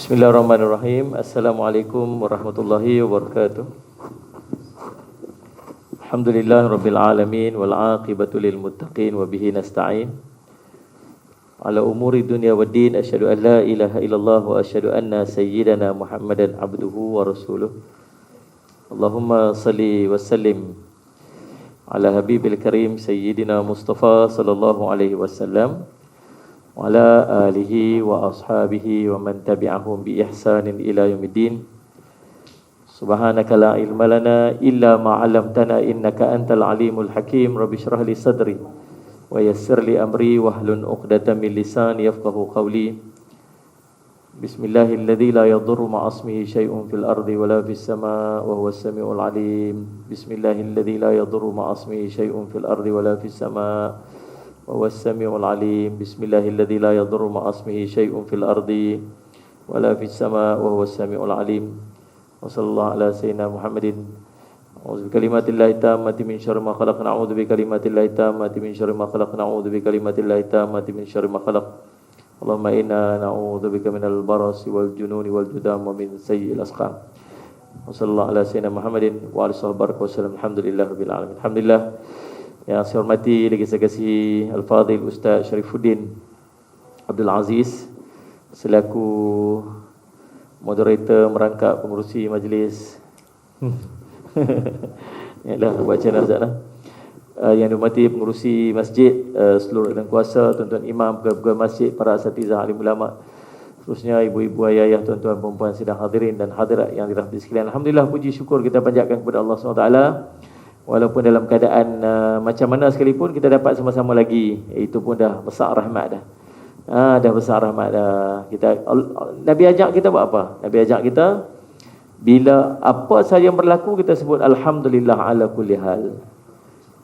Bismillahirrahmanirrahim. Assalamualaikum warahmatullahi wabarakatuh. Alhamdulillah rabbil alamin wal aqibatu lil muttaqin wa bihi nasta'in. Ala umuri dunya waddin, asyhadu an la ilaha illallah wa asyhadu anna sayyidana Muhammadan abduhu wa rasuluh. Allahumma salli wa sallim ala habibil karim sayyidina Mustafa sallallahu alaihi wasallam wa ala alihi wa ashabihi wa man tabi'ahum bi ihsanin ila yaumiddin. Subhanaka la ilma lana illa ma 'allamtana innaka antal alimul hakim. Rabbi shrah li sadri wa yassir li amri wahlul 'uqdatam min lisani yafqahu qawli. Bismillahilladzi la yadurru ma'a ismihi syai'un fil ardi wala fis samaa wa huwas samiul alim. Bismillahilladzi la yadurru ma'a ismihi syai'un fil ardi wala fis samaa wa huwas samiul alim. Bismillahilladzi la yadurru ma'a ismihi syai'un fil ardi wala fis samaa wa huwas samiul alim. Wa sallallahu ala sayyidina Muhammadin. A'udzu bikalimatillahi tammati min syarri ma khalaq. Na'udzu bikalimatillahi tammati min syarri ma khalaq. Na'udzu bikalimatillahi tammati min syarri ma khalaq. Allahumma inna na'udzu bika minal barasi wal jununi wal judam wa min sayyi'il asqam. Wa sallallahu ala sayyidina Muhammadin wa alihi wasallam. Alhamdulillahirabbil alamin. Alhamdulillah. Yang saya hormati lagi saya kasih Al-Fadhil Ustaz Syarifuddin Abdul Aziz selaku moderator merangkap pengurusi majlis. Yalah baca nazaklah. Yang dihormati pengurusi masjid, seluruh dan kuasa, tuan-tuan imam, pegawai masjid, para asatizah, alim ulama, terusnya ibu-ibu, ayah, tuan-tuan, perempuan sidang hadirin dan hadirat yang dirahmati sekalian. Alhamdulillah, puji syukur kita panjatkan kepada Allah SWT. Walaupun dalam keadaan macam mana sekalipun kita dapat sama-sama lagi, itu pun dah besar rahmat dah. Dah besar rahmat dah. Nabi ajak kita buat apa? Nabi ajak kita bila apa sahaja yang berlaku kita sebut alhamdulillah ala kulli hal.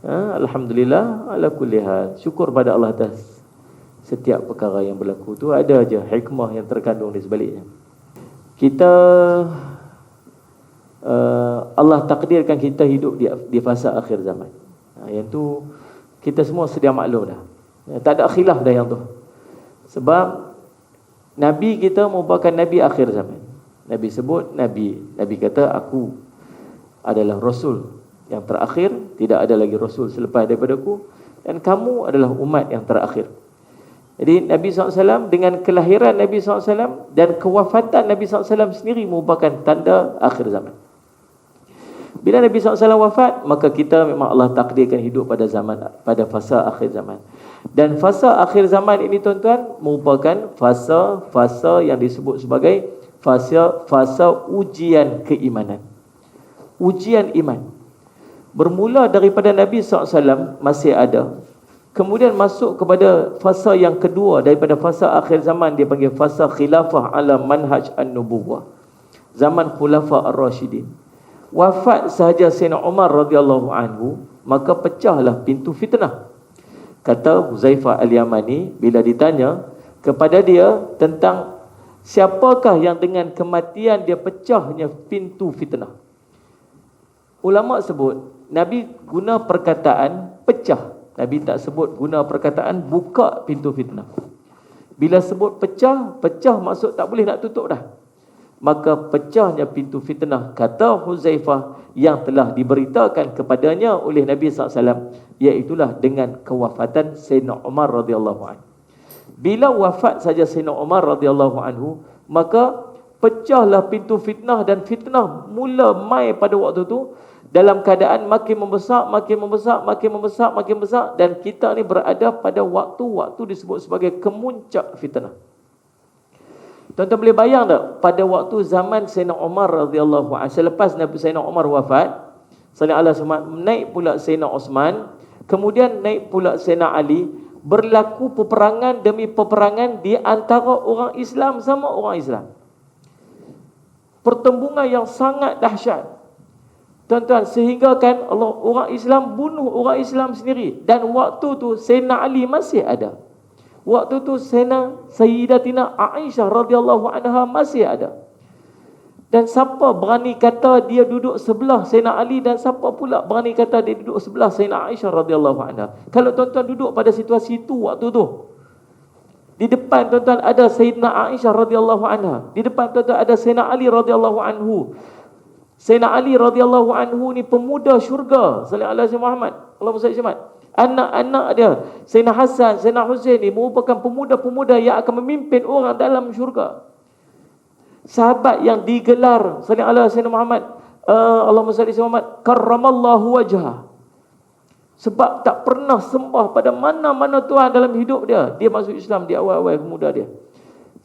Alhamdulillah ala kulli hal. Syukur pada Allah atas setiap perkara yang berlaku. Tu ada aja hikmah yang terkandung di sebaliknya. Kita Allah takdirkan kita hidup di fasa akhir zaman. Yang tu kita semua sedia maklum dah. Tak ada khilaf dah yang tu. Sebab Nabi kita merupakan Nabi akhir zaman. Nabi sebut Nabi kata aku adalah Rasul yang terakhir, tidak ada lagi Rasul selepas daripada aku, dan kamu adalah umat yang terakhir. Jadi Nabi SAW dengan kelahiran Nabi SAW dan kewafatan Nabi SAW sendiri merupakan tanda akhir zaman. Bila Nabi SAW wafat, maka kita memang Allah takdirkan hidup pada fasa akhir zaman. Dan fasa akhir zaman ini tuan-tuan merupakan fasa yang disebut sebagai fasa ujian keimanan. Ujian iman. Bermula daripada Nabi SAW masih ada. Kemudian masuk kepada fasa yang kedua daripada fasa akhir zaman, dia panggil fasa khilafah ala manhaj an-nubuwah. Zaman khulafa ar-rasyidin. Wafat sahaja Sayyidina Umar radhiyallahu anhu, maka pecahlah pintu fitnah. Kata Huzaifah al-Yamani bila ditanya kepada dia tentang siapakah yang dengan kematian dia pecahnya pintu fitnah. Ulama sebut Nabi guna perkataan pecah. Nabi tak sebut guna perkataan buka pintu fitnah. Bila sebut pecah maksud tak boleh nak tutup dah. Maka pecahnya pintu fitnah, kata Huzaifah, yang telah diberitakan kepadanya oleh Nabi SAW, iaitulah dengan kewafatan Sayyidina Umar radhiyallahu anhu. Bila wafat saja Sayyidina Umar radhiyallahu anhu, maka pecahlah pintu fitnah, dan fitnah mula mai pada waktu tu dalam keadaan makin membesar, dan kita ni berada pada waktu disebut sebagai kemuncak fitnah. Tuan-tuan boleh bayang tak pada waktu zaman Sayyidina Umar radhiyallahu anhu, selepas Sayyidina Umar wafat, naik pula Sayyidina Osman, kemudian naik pula Sayyidina Ali, berlaku peperangan demi peperangan di antara orang Islam sama orang Islam. Pertembungan yang sangat dahsyat. Tuan-tuan, sehingga kan orang Islam bunuh orang Islam sendiri, dan waktu tu Sayyidina Ali masih ada. Waktu tu Sayyidatina Aisyah radhiyallahu anha masih ada. Dan siapa berani kata dia duduk sebelah Sayyidina Ali, dan siapa pula berani kata dia duduk sebelah Sayyidina Aisyah radhiyallahu anha? Kalau tuan-tuan duduk pada situasi itu waktu tu, Di depan tuan-tuan ada Sayyidina Aisyah radhiyallahu anha. Di depan tuan-tuan ada Sayyidina Ali radhiyallahu anhu. Sayyidina Ali radhiyallahu anhu ni pemuda syurga. Sallallahu alaihi wasallam Muhammad. Allahumma salli Muhammad. Anak-anak dia, Sayyidina Hasan, Sayyidina Husain ni merupakan pemuda-pemuda yang akan memimpin orang dalam syurga. Sahabat yang digelar sallallahu alaihi wasallam Muhammad, Allahumma salli Muhammad, karramallahu wajhah. Sebab tak pernah sembah pada mana-mana Tuhan dalam hidup dia. Dia masuk Islam di awal-awal muda dia.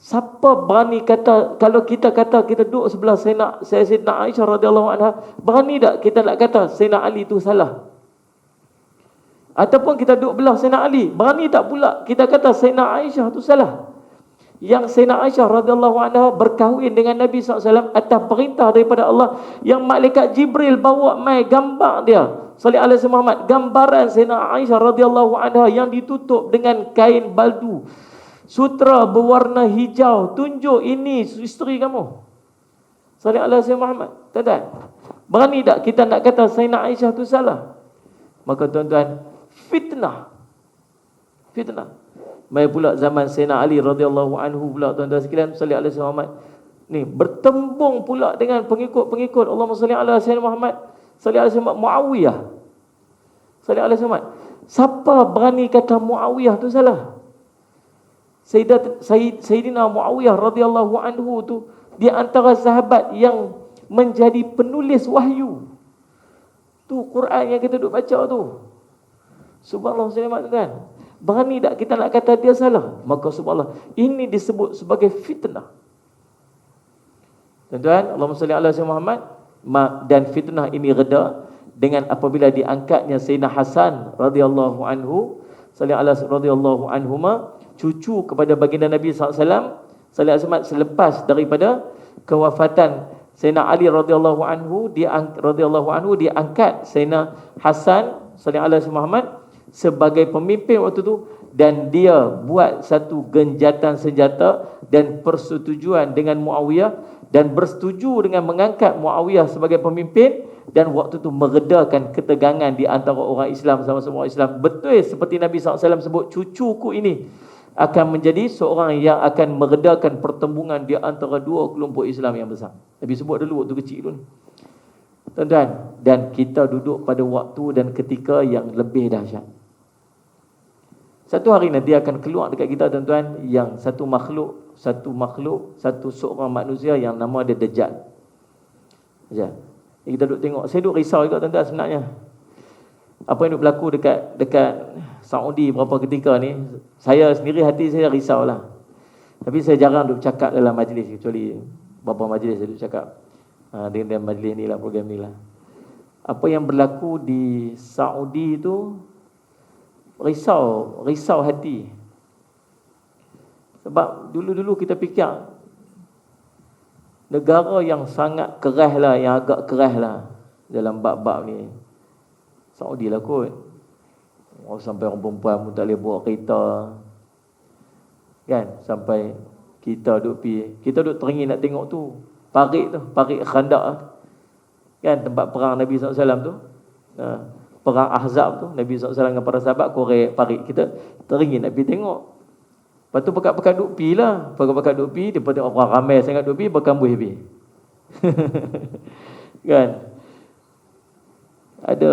Siapa berani kata, kalau kita kata kita duduk sebelah Sayyidina Aisyah radhiyallahu anha, berani tak kita nak kata Sayyidina Ali itu salah? Ataupun kita duduk belah Sayyidina Ali, berani tak pula kita kata Sayyidina Aisyah itu salah? Yang Sayyidina Aisyah radhiyallahu anha berkahwin dengan Nabi SAW atas perintah daripada Allah, yang malaikat Jibril bawa mai gambar dia sallallahu alaihi wasallam Muhammad, gambaran Sayyidina Aisyah radhiyallahu anha yang ditutup dengan kain baldu, sutra berwarna hijau, tunjuk ini isteri kamu sallallahu alaihi wasallam Muhammad. Tuan-tuan, berani tak kita nak kata Sayyidina Aisyah itu salah? Maka tuan-tuan, fitnah. Mai pula zaman Sayyidina Ali radhiyallahu anhu pula tuan-tuan sekalian sallallahu alaihi wasallam Muhammad ni bertembung pula dengan pengikut-pengikut Allahumma salli ala sayyidina Muhammad sallallahu alaihi wasallam, Muawiyah sallallahu alaihi wasallam. Siapa berani kata Muawiyah tu salah? Sayyidina Muawiyah radhiyallahu anhu tu di antara sahabat yang menjadi penulis wahyu. Tu Quran yang kita duk baca tu. Subhanallah tuan-tuan. Berani tak kita nak kata dia salah? Maka subhanallah, ini disebut sebagai fitnah. Tuan-tuan, Allahumma salli ala sayyidina Muhammad. Dan fitnah ini reda dengan apabila diangkatnya Sayyidina Hasan radhiyallahu anhu radhiyallahu anhuma, cucu kepada baginda Nabi SAW selepas daripada kewafatan Sayyidina Ali radhiyallahu anhu, diangkat Sayyidina Hasan sallallahu alaihi Muhammad sebagai pemimpin waktu itu, dan dia buat satu genjatan senjata dan persetujuan dengan Muawiyah, dan bersetuju dengan mengangkat Muawiyah sebagai pemimpin, dan waktu itu meredakan ketegangan di antara orang Islam, sama-sama orang Islam. Betul seperti Nabi SAW sebut, cucuku ini akan menjadi seorang yang akan meredakan pertembungan di antara dua kelompok Islam yang besar. Nabi sebut dulu waktu kecil dulu. Tuan-tuan, dan kita duduk pada waktu dan ketika yang lebih dahsyat. Satu hari nanti akan keluar dekat kita tuan-tuan, yang satu seorang manusia yang nama dia Dajjal. Kita duduk tengok, saya duduk risau juga tuan-tuan sebenarnya. Apa yang duduk berlaku dekat Saudi beberapa ketika ni, saya sendiri hati saya risaulah. Tapi saya jarang duduk cakap dalam majlis, kecuali beberapa majlis saya duduk cakap. Dengan majlis ni lah, program ni lah. Apa yang berlaku di Saudi tu risau hati. Sebab dulu-dulu kita fikir negara yang sangat keras lah, yang agak keras lah dalam bab-bab ni Saudi lah kot. Sampai orang perempuan pun tak boleh bawa kereta kan, sampai kita duduk teringin nak tengok tu parik Khandaq kan, tempat perang Nabi SAW tu, perang Ahzab tu, Nabi SAW dengan para sahabat korek parik, kita teringin nak pergi tengok. Lepas tu pekat-pekat duk pi lah, pekat-pekat duk pi, daripada orang ramai sangat duk pi, berkambuh habis. Kan? Ada,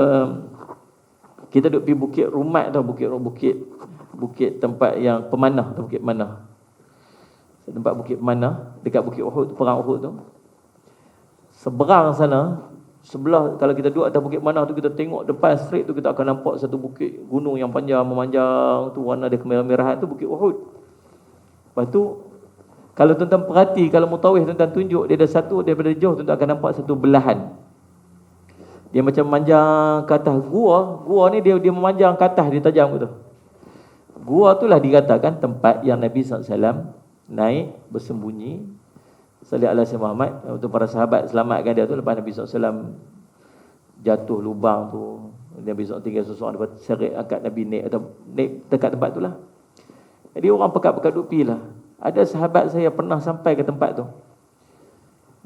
kita duk pi Bukit Rumat tau, bukit tempat yang pemanah tu, Bukit Manah. Tempat Bukit Manah, dekat Bukit Uhud, perang Uhud tu. Seberang sana, sebelah, kalau kita duduk atas Bukit Manah tu, kita tengok depan straight tu, kita akan nampak satu bukit gunung yang panjang memanjang tu, warna dia kemerah-merahan tu, Bukit Uhud. Lepas tu, kalau tuan-tuan perhati, kalau mutawif tuan-tuan tunjuk, dia ada satu, daripada jauh tuan-tuan akan nampak satu belahan. Dia macam memanjang ke atas. Gua ni dia memanjang ke atas, dia tajam gitu. Gua tu lah dikatakan tempat yang Nabi SAW naik bersembunyi sallallahu alaihi Muhammad, untuk para sahabat selamatkan dia tu lepas Nabi SAW jatuh lubang tu. Nabi SAW tinggal seseorang dapat seret angkat Nabi naik dekat tempat tu lah. Jadi orang pekat-pekat duk pi lah. Ada sahabat saya pernah sampai ke tempat tu.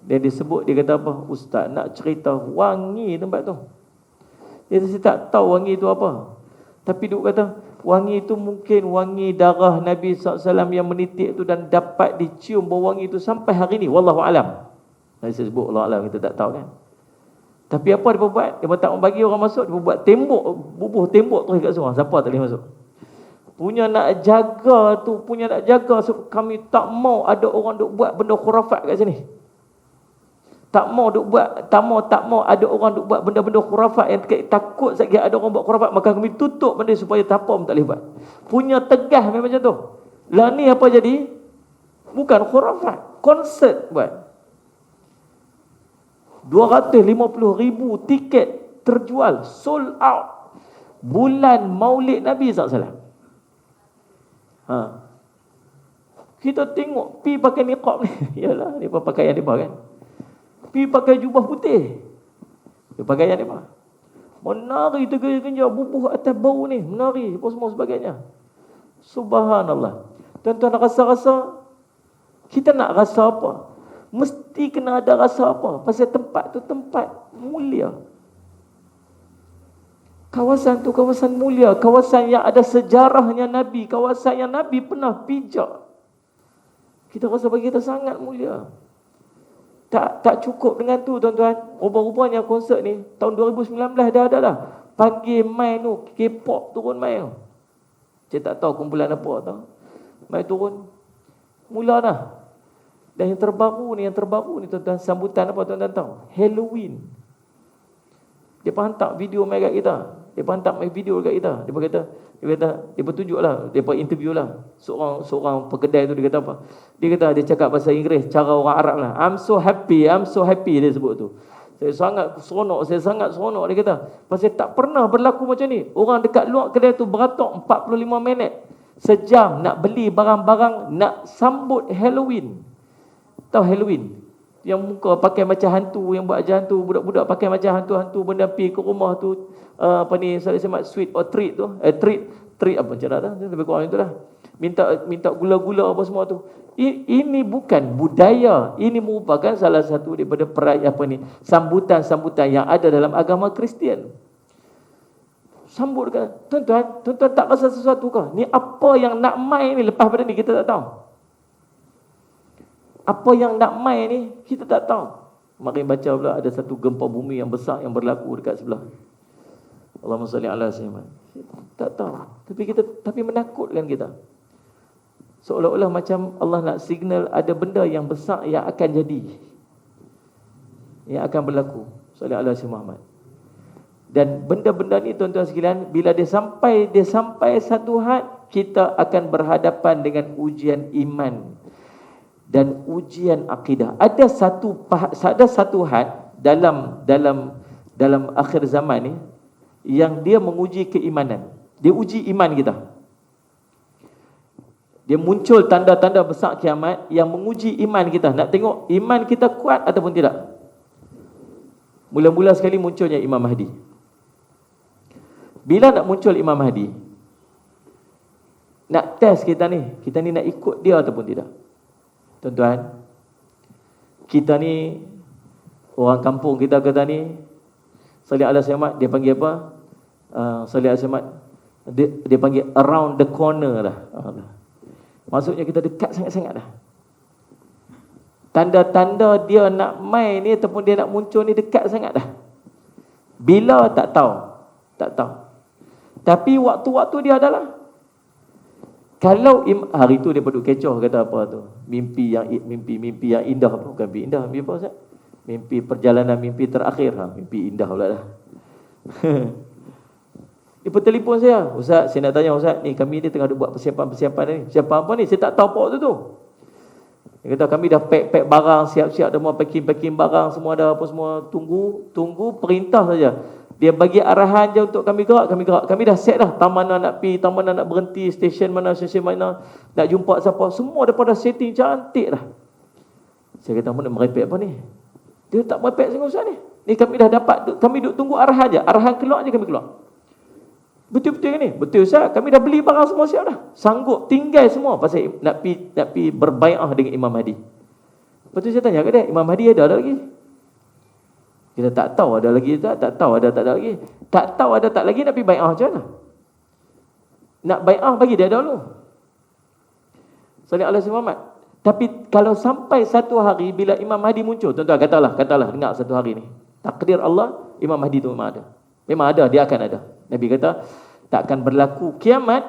Dia disebut, dia kata apa? Ustaz nak cerita wangi tempat tu. Dia tak tahu wangi tu apa. Tapi duk kata Wangi itu mungkin wangi darah Nabi SAW yang menitik itu dan dapat dicium bau wangi itu sampai hari ini. Wallahu alam. Saya sebut Allah alam, kita tak tahu kan. Tapi apa dia buat? Dia tak mau bagi orang masuk, dia buat tembok, bubuh tembok terus kat semua. Siapa tak boleh masuk? Punya nak jaga so, kami tak mau ada orang duk buat benda khurafat kat sini. Tak mau ada orang duk buat benda-benda khurafat yang takut sekali ada orang buat khurafat, maka kami tutup benda supaya tak apa pun tak boleh buat. Punya tegas memang macam tu. Lah ni apa jadi? Bukan khurafat, konsert buat. 250,000 tiket terjual, sold out. Bulan Maulid Nabi SAW. Kita tengok pi pakai niqab ni. Yalah, dia pakaian dia kan. Pi pakai jubah putih. Dia pakaian dia apa? Menari tergenja bubuh atas bau ni, menari apa semua sebagainya. Subhanallah. Tuan-tuan rasa-rasa kita nak rasa apa? Mesti kena ada rasa apa? Pasal tempat tu tempat mulia. Kawasan tu kawasan mulia, kawasan yang ada sejarahnya Nabi, kawasan yang Nabi pernah pijak. Kita rasa bagi kita sangat mulia. Tak cukup dengan tu tuan-tuan. Rupa-rupanya konsert ni tahun 2019 dah ada dah. Pagi main tu K-pop turun main tu. Saya tak tahu kumpulan apa tau. Main turun. Mula dah. Dan yang terbaru ni tuan-tuan, sambutan apa tuan-tuan tahu? Halloween. Dia hantar video mai kat kita. Dia hantar mai video kat kita. Dia tunjuklah, dia interview lah seorang pekedai tu. Dia kata apa? Dia cakap bahasa Inggeris, cara orang Arab lah. I'm so happy dia sebut tu. Saya sangat seronok dia kata. Pasal tak pernah berlaku macam ni. Orang dekat luar kedai tu beratok 45 minit, sejam nak beli barang-barang, nak sambut Halloween. Tahu Halloween? Yang muka pakai macam hantu, yang buat macam hantu, budak-budak pakai macam hantu-hantu, benda pergi ke rumah tu, saya semat sweet or treat tu, treat apa cara dah, lebih kurang itulah. Minta gula-gula apa semua tu. Ini bukan budaya, ini merupakan salah satu daripada sambutan-sambutan yang ada dalam agama Kristian. Sambut kan. Tuan-tuan tak rasa sesuatu ke? Ni apa yang nak main ni lepas pada ni kita tak tahu. Apa yang nak main ni kita tak tahu. Mari baca pula ada satu gempa bumi yang besar yang berlaku dekat sebelah. Allahumma salli ala sayyidina. Tak tahu. Tapi menakutkan kita. Seolah-olah macam Allah nak signal ada benda yang besar yang akan jadi. Yang akan berlaku. Salli ala sayyidina Muhammad. Dan benda-benda ni tuan-tuan sekalian, bila dia sampai satu had, kita akan berhadapan dengan ujian iman dan ujian akidah. Ada satu had dalam akhir zaman ni yang dia menguji keimanan. Dia uji iman kita. Dia muncul tanda-tanda besar kiamat yang menguji iman kita. Nak tengok iman kita kuat ataupun tidak. Mula-mula sekali munculnya Imam Mahdi. Bila nak muncul Imam Mahdi, nak test kita ni nak ikut dia ataupun tidak. Tuan-tuan, kita ni orang kampung kita kata ni Salih ala Syamat, dia panggil apa? Salih ala Syamat, dia panggil around the corner dah. Maksudnya kita dekat sangat-sangat dah. Tanda-tanda dia nak main ni ataupun dia nak muncul ni dekat sangat dah. Bila tak tahu. Tapi waktu-waktu dia adalah. Kalau hari tu dia duduk kecoh kata apa tu? Mimpi yang indah, bukan mimpi indah, mimpi apa Ustaz? Mimpi perjalanan mimpi terakhir. Mimpi indah pula dah. Dia pun telefon saya, Ustaz, saya nak tanya Ustaz, ni kami ni tengah buat persiapan ni. Persiapan apa ni? Saya tak tahu apa waktu tu. Dia kata kami dah pack barang, siap-siap dah mau packing barang semua dah apa semua, tunggu perintah saja. Dia bagi arahan je untuk kami gerak. Kami dah set dah taman mana nak pergi, taman mana nak berhenti, stesen mana, nak jumpa siapa, semua dah pada setting cantik dah. Saya kata mana merepek apa ni? Dia tak merepek dengan Ustaz ni. Ni kami dah dapat, kami duk tunggu arahan je. Arahan keluar je kami keluar. Betul-betul ni? Betul Ustaz, kami dah beli barang semua siap dah. Sanggup tinggal semua pasal nak pi berbai'ah dengan Imam Mahdi. Lepas tu saya tanya kat dia, Imam Mahdi ada lagi? Kita tak tahu ada lagi tak tahu ada tak ada lagi. Tak tahu ada tak lagi nak pergi bai'ah macam mana? nak bai'ah bagi dia dahulu. Sallallahu alaihi Muhammad. Tapi kalau sampai satu hari bila Imam Mahdi muncul, tuan-tuan katalah dengar satu hari ni. Takdir Allah, Imam Mahdi tu memang ada. Memang ada, dia akan ada. Nabi kata, takkan berlaku kiamat,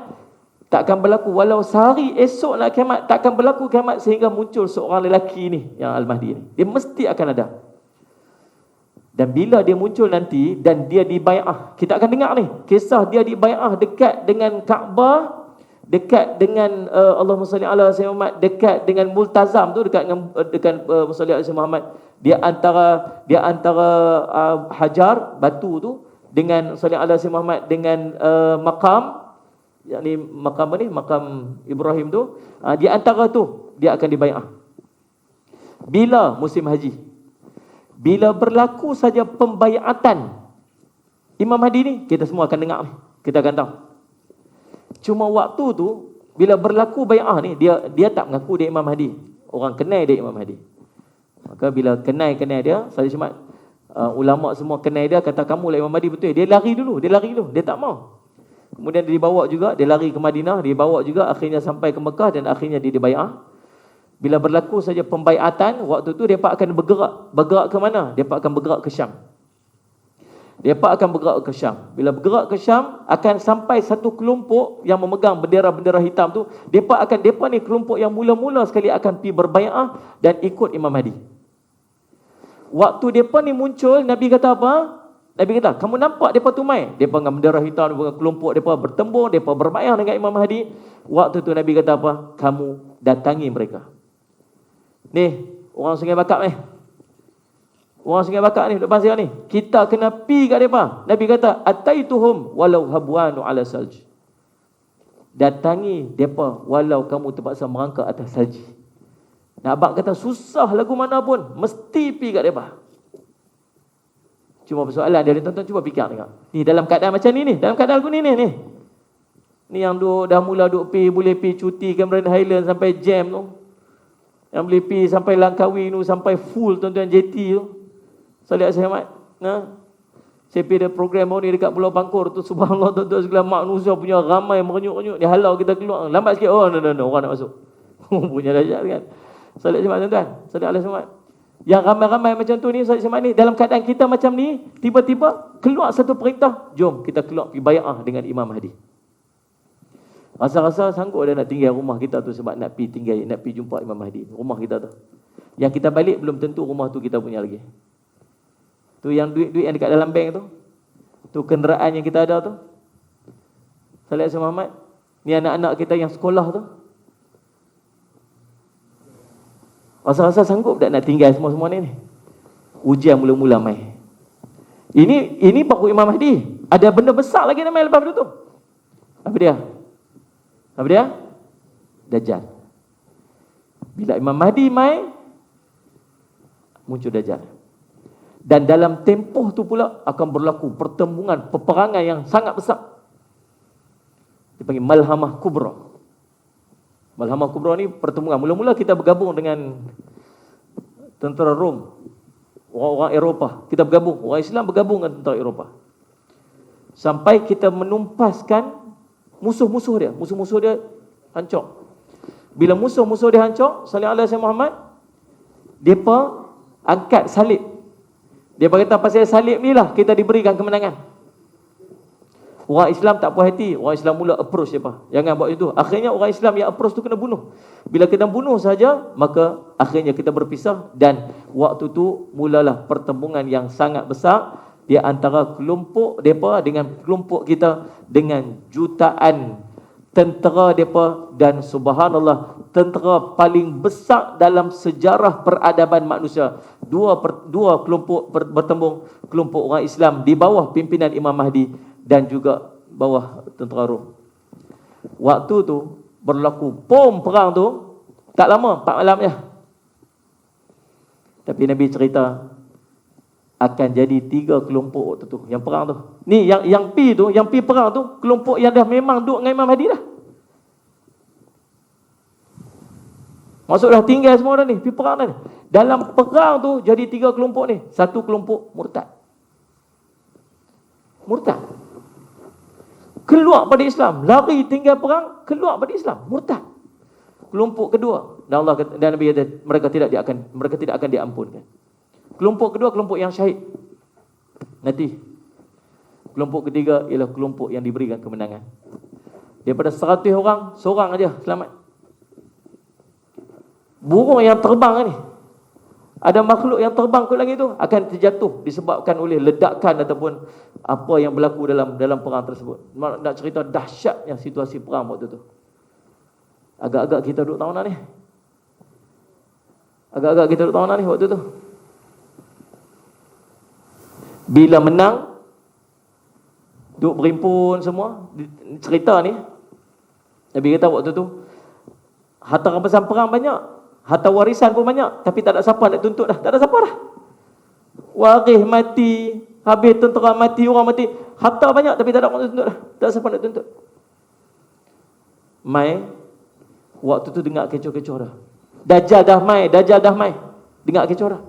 takkan berlaku walau sehari esok nak kiamat, takkan berlaku kiamat sehingga muncul seorang lelaki ni, yang Al-Mahdi ni. Dia mesti akan ada. Dan bila dia muncul nanti dan dia dibai'ah, kita akan dengar ni kisah dia dibai'ah dekat dengan Kaabah, dekat dengan Allahumma salli ala sayyidina Muhammad, dekat dengan Multazam tu, dekat dengan salli ala sayyidina Muhammad. Dia antara hajar batu tu dengan salli ala sayyidina Muhammad dengan maqam, yakni maqam ni, maqam Ibrahim tu, di antara tu dia akan dibai'ah. Bila musim haji, bila berlaku saja pembaiatan Imam Mahdi ni, kita semua akan dengar ni, kita akan tahu. Cuma waktu tu bila berlaku bai'ah ni, dia tak mengaku dia Imam Mahdi. Orang kenal dia Imam Mahdi. Maka bila kenal dia, saya cuma ulama semua kenal dia, kata kamu lah Imam Mahdi betul. Dia lari dulu, dia tak mau. Kemudian dia dibawa juga, dia lari ke Madinah, dia bawa juga, akhirnya sampai ke Mekah dan akhirnya dia dibai'ah. Bila berlaku saja pembaiatan, waktu tu mereka akan bergerak ke mana? Mereka akan bergerak ke Syam. Bila bergerak ke Syam, akan sampai satu kelompok yang memegang bendera-bendera hitam tu. Mereka ni kelompok yang mula-mula sekali akan pergi berbai'ah dan ikut Imam Mahdi. Waktu mereka ni muncul, Nabi kata apa? Nabi kata, kamu nampak mereka tu mai? Mereka dengan bendera hitam, kelompok mereka bertembung, mereka berbai'ah dengan Imam Mahdi. Waktu tu Nabi kata apa? Kamu datangi mereka. Ni, orang Sungai Bakak ni. Orang Sungai Bakak ni, duduk pasir ni. Kita kena pi kat mereka. Nabi kata, ataituhum walau habwanu ala salj. Datangi mereka walau kamu terpaksa merangkak atas salji. Nak abang kata, susah lagu mana pun, mesti pi kat mereka. Cuma persoalan dia, tuan-tuan cuba fikir tengok. Ni dalam keadaan macam ni, dalam keadaan aku ni. Ni yang dah mula duk pi, boleh pi cuti Cameron Highland sampai jam tu. Yang boleh pergi sampai Langkawi tu, sampai full tuan-tuan JT tu. Salih Ahmad. Saya pergi ada program ni dekat Pulau Pangkor tu, subhanallah tuan-tuan segala manusia punya ramai merenyuk-renyuk. Dia halau kita keluar. Lambat sikit, no, orang nak masuk. Punya dahsyat kan. Salih Ahmad tuan-tuan. Salih Ahmad. Yang ramai-ramai macam tu ni, Salih Ahmad ni, dalam keadaan kita macam ni, tiba-tiba keluar satu perintah, jom kita keluar pergi bai'ah dengan Imam Mahdi. Rasa-rasa sanggup dah nak tinggal rumah kita tu sebab nak pergi jumpa Imam Mahdi. Rumah kita tu. Yang kita balik belum tentu rumah tu kita punya lagi. Tu yang duit-duit yang dekat dalam bank tu. Tu kenderaan yang kita ada tu. Salih Muhammad. Ni anak-anak kita yang sekolah tu. Rasa-rasa sanggup tak nak tinggal semua-semua ni. Ujian mula-mula mai. Ini baru Imam Mahdi. Ada benda besar lagi nama lepas tu. Apa dia? Dajjal. Bila Imam Mahdi mai, muncul Dajjal. Dan dalam tempoh tu pula akan berlaku pertembungan, peperangan yang sangat besar. Dipanggil Malhamah Kubra. Malhamah Kubra ni pertembungan. Mula-mula kita bergabung dengan tentera Rom, orang-orang Eropah. Kita bergabung, orang Islam bergabung dengan tentera Eropah. Sampai kita menumpaskan musuh-musuh dia hancur. Bila musuh-musuh dia hancur, sallallahu alaihi Muhammad, depa angkat salib. Dia berkata pasal salib ni lah kita diberikan kemenangan. Orang Islam tak puas hati, orang Islam mula approach depa. Jangan buat itu. Akhirnya orang Islam yang approach tu kena bunuh. Bila kita bunuh saja, maka akhirnya kita berpisah dan waktu tu mulalah pertembungan yang sangat besar di antara kelompok mereka dengan kelompok kita, dengan jutaan tentera mereka. Dan subhanallah, tentera paling besar dalam sejarah peradaban manusia. Dua kelompok bertembung, kelompok orang Islam di bawah pimpinan Imam Mahdi dan juga bawah tentera Rom. Waktu tu berlaku perang tu tak lama, 4 malam je. Tapi Nabi cerita akan jadi 3 kelompok waktu tu yang perang tu. Ni yang pi perang tu, kelompok yang dah memang duduk dengan Imam Mahdi dah. Maksud dah tinggal semua dah ni, pi perang dah ni. Dalam perang tu jadi 3 kelompok ni. Satu kelompok murtad. keluar pada Islam, lari tinggal perang, keluar pada Islam, murtad. Kelompok kedua, dan Allah kata, dan Nabi kata mereka tidak akan diampunkan. Kelompok kedua, kelompok yang syahid nanti. Kelompok ketiga ialah kelompok yang diberikan kemenangan. Daripada 100 orang, seorang aja selamat. Burung yang terbang ni, ada makhluk yang terbang ke langit tu akan terjatuh disebabkan oleh ledakan ataupun apa yang berlaku dalam perang tersebut. Nak cerita dahsyatnya situasi perang waktu tu. Agak-agak kita duduk tahunan ni. Agak-agak kita duduk tahunan ni waktu tu. Bila menang, duduk berimpun semua. Cerita ni, Nabi kata waktu tu, harta rampasan perang banyak, harta warisan pun banyak, tapi tak ada siapa nak tuntut dah. Tak ada siapa dah. Waris mati, habis tentera mati, orang mati. Harta banyak tapi tak ada orang nak tuntut dah. Tak ada siapa nak tuntut. Mai, waktu tu dengar kecoh-kecoh dah. Dajjal dah mai. Dengar kecoh dah.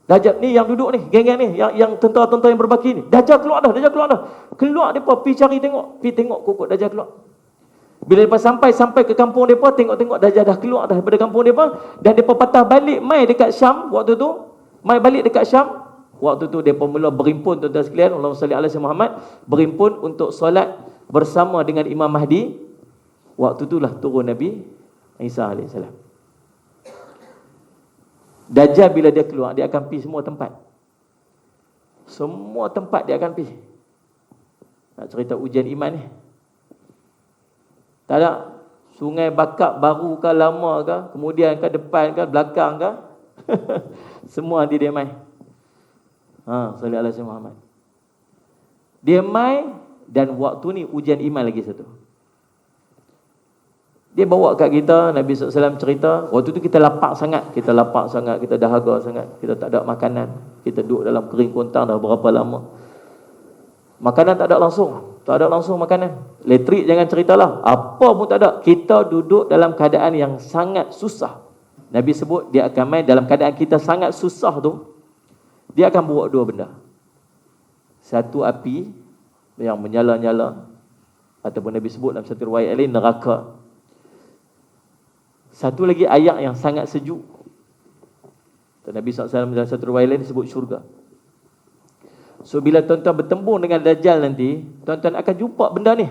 Dajjal ni yang duduk ni, geng-geng ni, yang tentera-tentera yang berbaki ni. Dajjal keluar dah. Keluar depa pi cari tengok, kokok Dajjal keluar. Bila depa sampai ke kampung depa, tengok Dajjal dah keluar dah daripada kampung depa, dan depa patah balik mai dekat Syam waktu tu. Mai balik dekat Syam. Waktu tu depa mula berimpun, tuan-tuan sekalian, Allahumma salli ala sayyidina Muhammad, berimpun untuk solat bersama dengan Imam Mahdi. Waktu itulah turun Nabi Isa alaihissalam. Dajjal bila dia keluar, dia akan pergi semua tempat. Semua tempat dia akan pergi. Nak cerita ujian iman ni. Tak ada. Sungai Bakak baru ke, lama ke, kemudian ke, depan ke, belakang ke. Semua nanti dia mai. Sallallahu alaihi wasallam. Dia mai, dan waktu ni ujian iman lagi satu. Dia bawa kat kita, Nabi SAW cerita, waktu tu kita lapar sangat, kita dahaga sangat, kita tak ada makanan, kita duduk dalam kering kontang dah berapa lama. Makanan tak ada langsung makanan. Elektrik jangan ceritalah, apa pun tak ada. Kita duduk dalam keadaan yang sangat susah. Nabi sebut dia akan main dalam keadaan kita sangat susah tu, dia akan bawa dua benda. Satu, api yang menyala-nyala, ataupun Nabi sebut dalam satu riwayat lain, neraka. Satu lagi ayat yang sangat sejuk. Nabi SAW dalam satu riwayat lain disebut syurga. So bila tuan-tuan bertembung dengan Dajjal nanti, tuan-tuan akan jumpa benda ni.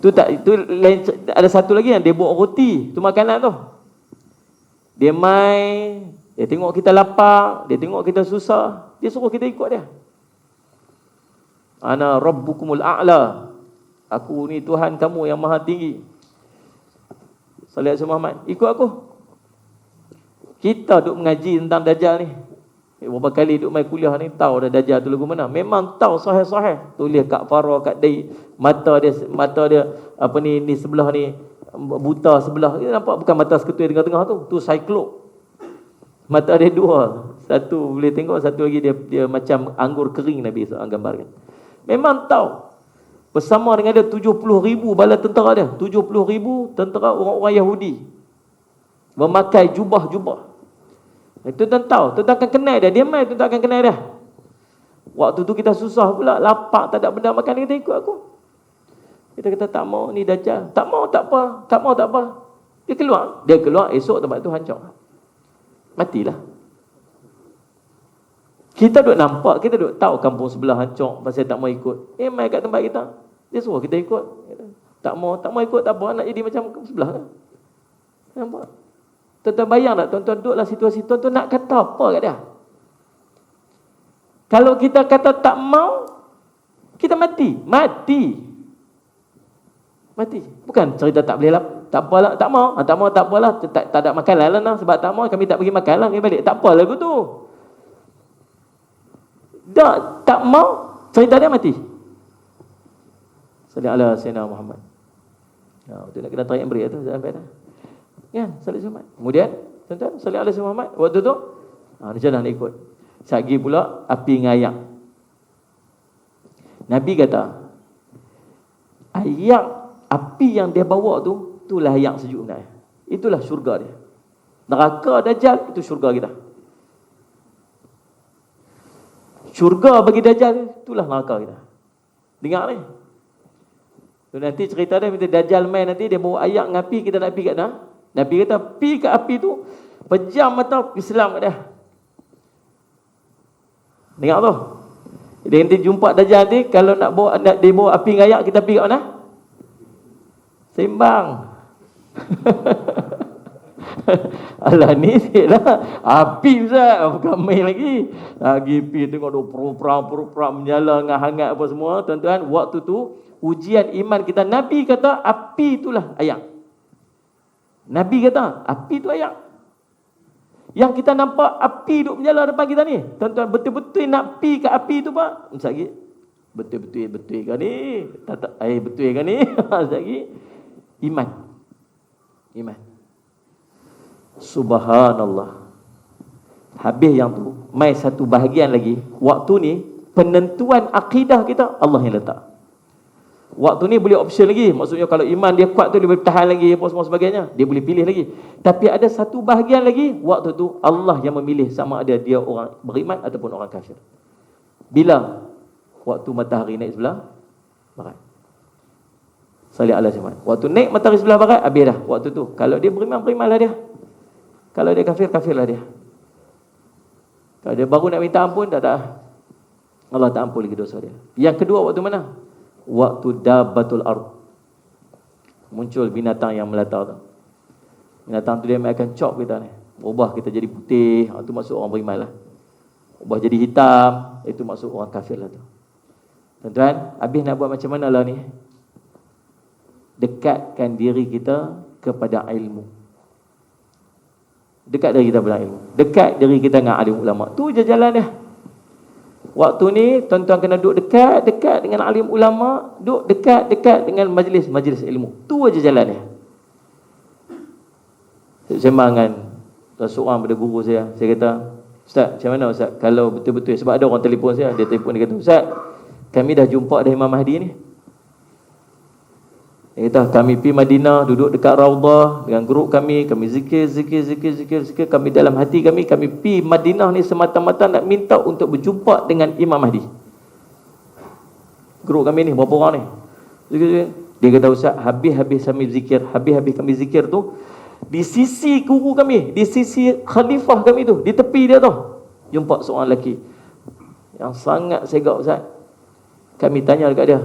Itu lain. Ada satu lagi yang dia buat roti, tu makanan tu. Dia mai, dia tengok kita lapar, dia tengok kita susah, dia suruh kita ikut dia. Ana rabbukumul a'la. Aku ni Tuhan kamu yang maha tinggi. Sallallahu alaihi Muhammad, ikut aku. Kita duk mengaji tentang Dajjal ni. Berapa kali duk mai kuliah ni, tahu dah Dajjal tu lagu mana. Memang tahu sahih-sahih. Tulis kat Farah, kat Dai, mata dia apa ni sebelah ni buta sebelah. Dia nampak bukan mata seketui tengah-tengah tu cyclop. Mata dia dua. Satu boleh tengok, satu lagi dia macam anggur kering, Nabi SAW gambarkan. Memang tahu. Bersama dengan dia 70,000 bala tentera dia. 70,000 tentera orang-orang Yahudi. Memakai jubah-jubah. Tuan-tuan tahu, tuan-tuan akan kenal dia. Dia mai, tuan-tuan akan kenal dia. Waktu tu kita susah pula, lapar, tak ada benda makan, kita ikut aku. Kita kata tak mau, ni Dajjal. Tak mau, tak apa. Tak mau, tak apa. Dia keluar, esok tempat tu hancur. Matilah. Kita duk nampak, kita duk tahu kampung sebelah hancur, pasal tak mau ikut. Mai kat tempat kita, dia suruh kita ikut. Tak mau ikut, tak apa, nak jadi macam sebelah kan. Nampak? Tuan-tuan bayang tak, tuan-tuan duduk dalam situasi, tuan-tuan nak kata apa kat dia? Kalau kita kata tak mau, kita mati. Bukan cerita tak boleh lah, tak apalah, tak mau, tak apalah, tak ada makan lah, sebab tak mau, kami tak pergi makan lah, kami balik. Tak apa lagu tu. Tak mau, cerita dia mati. Sallallahu alaihi wasallam Muhammad. Betul nak kena try and break tu sampai dah. Kan, sallallahu alaihi wasallam. Kemudian, tuan-tuan, sallallahu alaihi wasallam Muhammad waktu tu, macam mana nak ikut? Sagi pula api ngayak. Nabi kata, ayak api yang dia bawa tu, itulah ayak sejuk sebenarnya. Itulah syurga dia. Neraka Dajjal itu syurga kita. Syurga bagi Dajjal itulah neraka kita. Dengar ni. So, nanti cerita dia, minta Dajjal main nanti, dia bawa ayak dengan api, kita nak pergi kat mana? Nabi kata, pergi kat api tu, pejam mata, Islam kat dia. Dengar tu. Dia nanti jumpa Dajjal nanti, kalau nak dia bawa api dengan ayak, kita pergi kat mana? Sembang. Alah ni lah api Ustaz, bukan main lagi. Lagi api tengok dia perang menyala dengan hangat apa semua. Tuan-tuan, waktu tu ujian iman kita. Nabi kata api itulah ayak. Nabi kata api itu ayak. Yang kita nampak api duk menyala depan kita ni, tuan-tuan, betul-betul nak pi ke api tu Pak? Sekejap lagi. Betul kan ni? Betul kan ni? Sekejap lagi. Iman. Subhanallah. Habis yang tu, mai satu bahagian lagi. Waktu ni penentuan akidah kita Allah yang letak. Waktu ni boleh option lagi. Maksudnya kalau iman dia kuat tu, dia boleh tahan lagi apa semua sebagainya, dia boleh pilih lagi. Tapi ada satu bahagian lagi, waktu tu Allah yang memilih sama ada dia orang beriman ataupun orang kafir. Bila? Waktu matahari naik sebelah barat. Salih ala Muhammad. Waktu naik matahari sebelah barat, habis dah waktu tu. Kalau dia beriman, berimanlah dia. Kalau dia kafir, kafirlah dia. Kalau dia baru nak minta ampun, tak. Allah tak ampun lagi dosa dia. Yang kedua waktu mana? Waktu dabbatul ard. Muncul binatang yang melata tu. Binatang tu dia akan cop kita ni. Ubah kita jadi putih, itu maksud orang beriman lah. Ubah jadi hitam, itu maksud orang kafir lah tu. Tuan-tuan, habis nak buat macam mana lah ni? Dekatkan diri kita kepada ilmu. Dekat diri kita kepada ilmu. Dekat diri kita dengan alim ulama. Tu je jalan dia. Waktu ni tuan-tuan kena duduk dekat dengan alim ulama, duduk dekat dengan majlis ilmu. Tu aja jalan dia. Saya sembang dengan seorang pada guru saya kata, Ustaz, macam mana Ustaz kalau betul-betul, sebab ada orang telefon saya, dia telefon, dia kata, Ustaz, kami dah jumpa dah Imam Mahdi ni. Dia kata, kami pergi Madinah, duduk dekat Raudah dengan grup kami zikir, kami dalam hati kami pergi Madinah ni semata-mata nak minta untuk berjumpa dengan Imam Mahdi. Grup kami ni, berapa orang ni? Dia kata, Ustaz, habis-habis kami zikir tu, di sisi guru kami, di sisi khalifah kami tu, di tepi dia tu, jumpa seorang lelaki yang sangat segak Ustaz. Kami tanya dekat dia,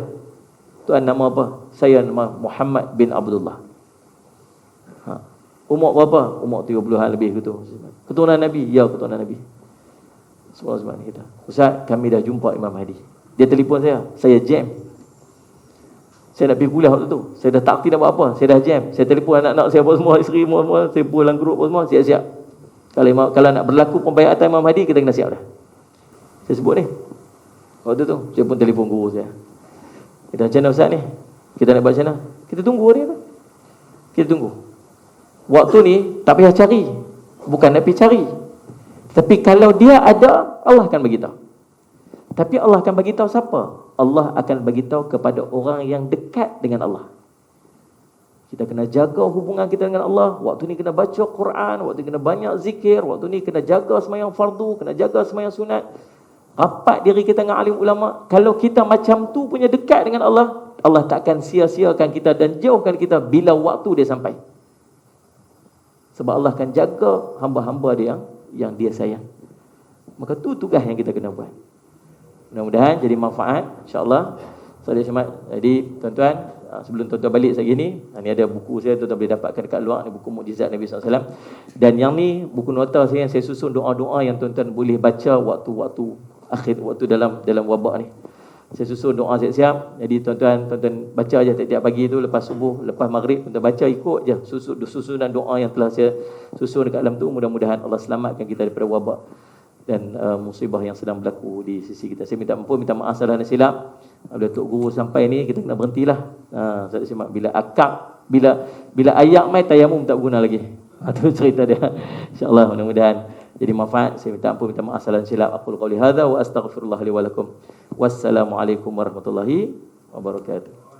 Tuan nama apa? Saya nama Muhammad bin Abdullah. Umur berapa? Umur 30-an lebih gitu. Keturunan Nabi? Ya, keturunan Nabi. Semua kita. Ustaz, kami dah jumpa Imam Mahdi. Dia telefon saya jam. Saya nak pergi kuliah waktu tu. Saya dah tak nak buat apa. Saya dah jam. Saya telefon anak-anak saya apa semua, isteri semua, saya pulang grup apa semua, siap-siap. Kalau nak berlaku pembayatan Imam Mahdi, kita kena siap dah. Saya sebut ni. Waktu tu, saya pun telefon guru saya. Kita macam mana Ustaz ni? Kita nak buat macam mana? Kita tunggu dia tu. Kita tunggu. Waktu ni tak payah cari. Bukan nak pergi cari. Tapi kalau dia ada, Allah akan beritahu. Tapi Allah akan beritahu siapa? Allah akan beritahu kepada orang yang dekat dengan Allah. Kita kena jaga hubungan kita dengan Allah. Waktu ni kena baca Quran, waktu ni kena banyak zikir, waktu ni kena jaga sembahyang fardu, kena jaga sembahyang sunat. Rapat diri kita dengan alim ulama. Kalau kita macam tu punya dekat dengan Allah, Allah takkan sia-siakan kita dan jauhkan kita bila waktu dia sampai. Sebab Allah akan jaga hamba-hamba dia yang dia sayang. Maka tu tugas yang kita kena buat. Mudah-mudahan jadi manfaat, insya-Allah. Jadi tuan-tuan, sebelum tuan-tuan balik sekejap ni ada buku saya, tuan-tuan boleh dapatkan dekat luar, ni buku Mukjizat Nabi SAW. Dan yang ni buku nota saya yang saya susun doa-doa yang tuan-tuan boleh baca waktu-waktu akhir, waktu dalam wabak ni. Saya susun doa siap-siap. Jadi tuan-tuan baca aja tiap-tiap pagi tu, lepas subuh, lepas maghrib, tuan-tuan baca, ikut je susunan doa yang telah saya susun dekat dalam tu. Mudah-mudahan Allah selamatkan kita daripada wabak dan musibah yang sedang berlaku di sisi kita. Saya minta ampun, minta maaf salah dan silap. Bila Tok Guru sampai ni, kita kena berhentilah. Saya simak bila akak, bila ayak mai tayamum tak guna lagi. Itu cerita dia. InsyaAllah mudah-mudahan jadi manfaat. Saya minta ampun, minta maaf salah dan silap. Aqul qouli hadza wa astaghfirullah li wa lakum. Wassalamualaikum warahmatullahi wabarakatuh.